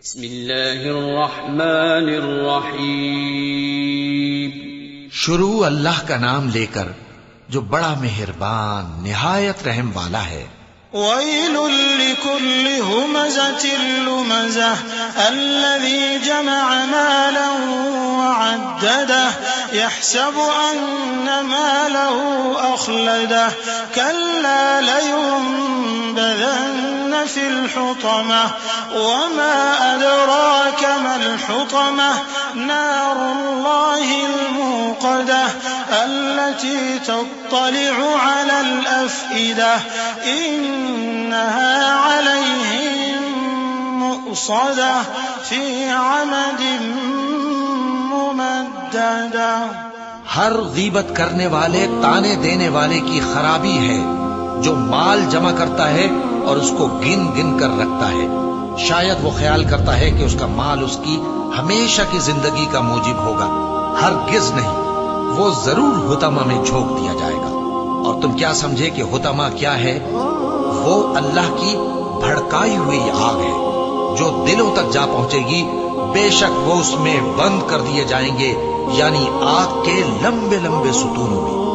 بسم اللہ الرحمن الرحیم۔ شروع اللہ کا نام لے کر جو بڑا مہربان نہایت رحم والا ہے۔ ويل لكل همزة لمزة الذي جمع مالا وعدده يحسب أن ماله أخلده كلا لينبذن في الحطمة وما أدراك ما الحطمة نار الله الموقدة التي تطلع على الأفئدة إنها عليهم مؤصدة في عمد ممددة۔ ہر غیبت کرنے والے تانے دینے والے کی خرابی ہے جو مال جمع کرتا ہے اور اس کو گن گن کر رکھتا ہے، شاید وہ خیال کرتا ہے کہ اس کا مال اس کی ہمیشہ کی زندگی کا موجب ہوگا۔ ہرگز نہیں، وہ ضرور حطمہ میں جھونک دیا جائے گا۔ اور تم کیا سمجھے کہ حطمہ کیا ہے؟ وہ اللہ کی بھڑکائی ہوئی آگ ہے جو دلوں تک جا پہنچے گی، بے شک وہ اس میں بند کر دیے جائیں گے، یعنی آگ کے لمبے لمبے ستونوں میں۔